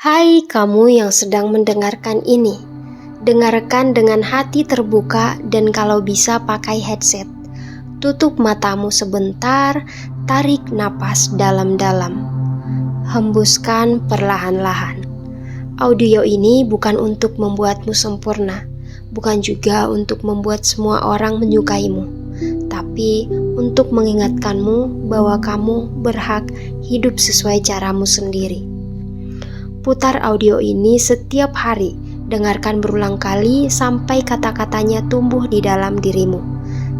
Hai kamu yang sedang mendengarkan ini, dengarkan dengan hati terbuka dan kalau bisa pakai headset. Tutup matamu sebentar, tarik napas dalam-dalam. Hembuskan perlahan-lahan. Audio ini bukan untuk membuatmu sempurna, bukan juga untuk membuat semua orang menyukaimu, tapi untuk mengingatkanmu bahwa kamu berhak hidup sesuai caramu sendiri. Putar audio ini setiap hari, dengarkan berulang kali sampai kata-katanya tumbuh di dalam dirimu.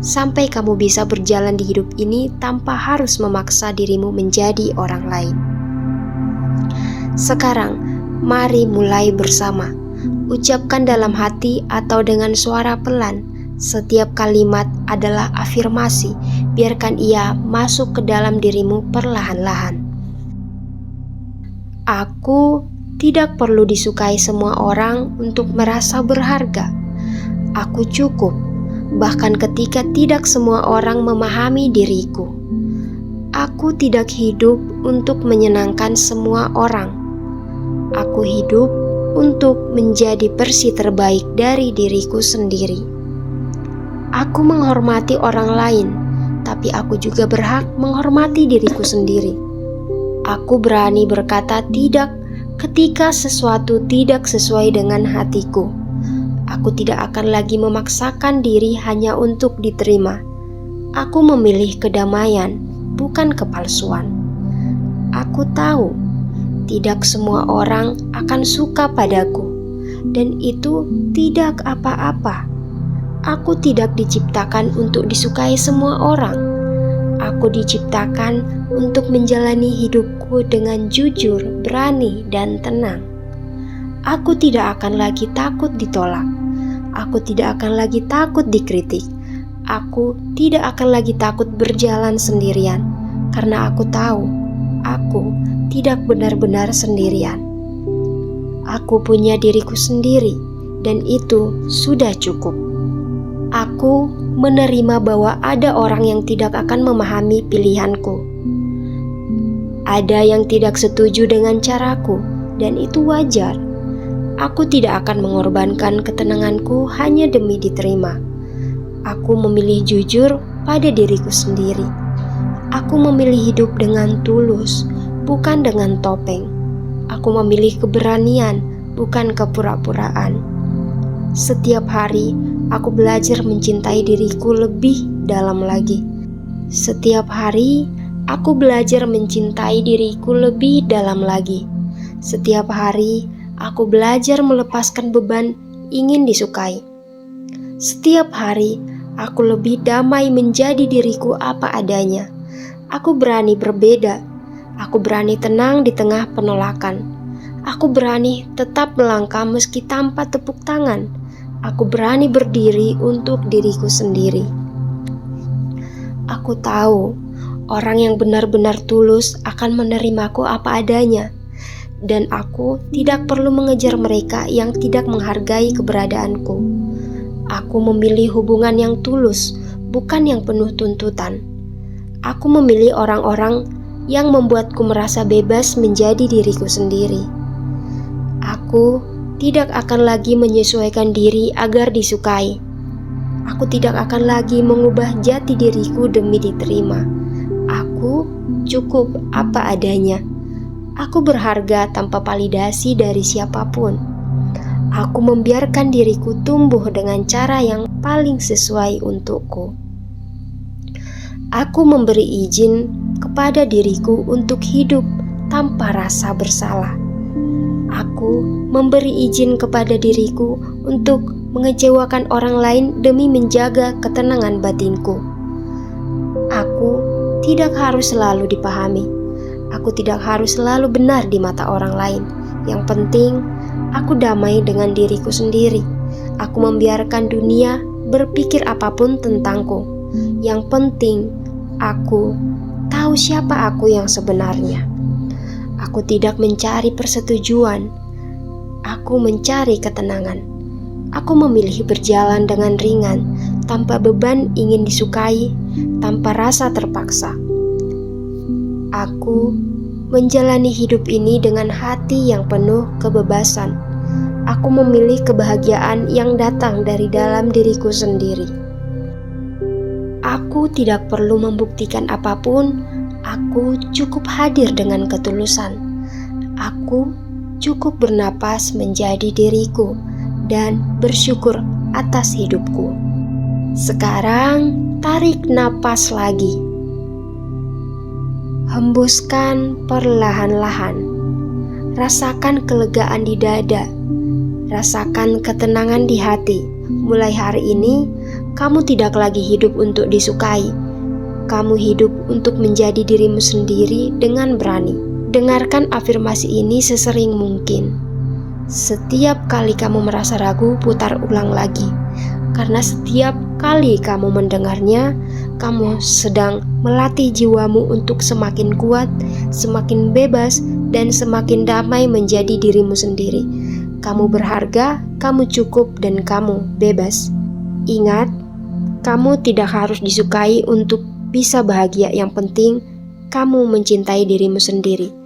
Sampai kamu bisa berjalan di hidup ini tanpa harus memaksa dirimu menjadi orang lain. Sekarang, mari mulai bersama. Ucapkan dalam hati atau dengan suara pelan. Setiap kalimat adalah afirmasi, biarkan ia masuk ke dalam dirimu perlahan-lahan. Aku tidak perlu disukai semua orang untuk merasa berharga. Aku cukup, bahkan ketika tidak semua orang memahami diriku. Aku tidak hidup untuk menyenangkan semua orang. Aku hidup untuk menjadi versi terbaik dari diriku sendiri. Aku menghormati orang lain, tapi aku juga berhak menghormati diriku sendiri. Aku berani berkata tidak ketika sesuatu tidak sesuai dengan hatiku. Aku tidak akan lagi memaksakan diri hanya untuk diterima. Aku memilih kedamaian, bukan kepalsuan. Aku tahu tidak semua orang akan suka padaku, dan itu tidak apa-apa. Aku tidak diciptakan untuk disukai semua orang. Aku diciptakan untuk menjalani hidupku dengan jujur, berani, dan tenang. Aku tidak akan lagi takut ditolak. Aku tidak akan lagi takut dikritik. Aku tidak akan lagi takut berjalan sendirian, karena aku tahu aku tidak benar-benar sendirian. Aku punya diriku sendiri, dan itu sudah cukup. Aku menerima bahwa ada orang yang tidak akan memahami pilihanku. Ada yang tidak setuju dengan caraku, dan itu wajar. Aku tidak akan mengorbankan ketenanganku hanya demi diterima. Aku memilih jujur pada diriku sendiri. Aku memilih hidup dengan tulus, bukan dengan topeng. Aku memilih keberanian, bukan kepura-puraan. Setiap hari, aku belajar mencintai diriku lebih dalam lagi. Setiap hari, aku belajar mencintai diriku lebih dalam lagi. Setiap hari, aku belajar melepaskan beban ingin disukai. Setiap hari, aku lebih damai menjadi diriku apa adanya. Aku berani berbeda. Aku berani tenang di tengah penolakan. Aku berani tetap melangkah meski tanpa tepuk tangan. Aku berani berdiri untuk diriku sendiri. Aku tahu orang yang benar-benar tulus akan menerimaku apa adanya, dan aku tidak perlu mengejar mereka yang tidak menghargai keberadaanku. Aku memilih hubungan yang tulus, bukan yang penuh tuntutan. Aku memilih orang-orang yang membuatku merasa bebas menjadi diriku sendiri. Aku tidak akan lagi menyesuaikan diri agar disukai. Aku tidak akan lagi mengubah jati diriku demi diterima. Aku cukup apa adanya. Aku berharga tanpa validasi dari siapapun. Aku membiarkan diriku tumbuh dengan cara yang paling sesuai untukku. Aku memberi izin kepada diriku untuk hidup tanpa rasa bersalah. Aku memberi izin kepada diriku untuk mengecewakan orang lain demi menjaga ketenangan batinku. Aku tidak harus selalu dipahami. Aku tidak harus selalu benar di mata orang lain. Yang penting, aku damai dengan diriku sendiri. Aku membiarkan dunia berpikir apapun tentangku. Yang penting, aku tahu siapa aku yang sebenarnya. Aku tidak mencari persetujuan. Aku mencari ketenangan. Aku memilih berjalan dengan ringan, tanpa beban ingin disukai, tanpa rasa terpaksa. Aku menjalani hidup ini dengan hati yang penuh kebebasan. Aku memilih kebahagiaan yang datang dari dalam diriku sendiri. Aku tidak perlu membuktikan apapun. Aku cukup hadir dengan ketulusan. Aku cukup bernapas menjadi diriku dan bersyukur atas hidupku. Sekarang tarik napas lagi. Hembuskan perlahan-lahan. Rasakan kelegaan di dada. Rasakan ketenangan di hati. Mulai hari ini, kamu tidak lagi hidup untuk disukai. Kamu hidup untuk menjadi dirimu sendiri dengan berani. Dengarkan afirmasi ini sesering mungkin. Setiap kali kamu merasa ragu, putar ulang lagi. Karena setiap kali kamu mendengarnya, kamu sedang melatih jiwamu untuk semakin kuat, semakin bebas, dan semakin damai menjadi dirimu sendiri. Kamu berharga, kamu cukup, dan kamu bebas. Ingat, kamu tidak harus disukai untuk bisa bahagia. Yang penting, kamu mencintai dirimu sendiri.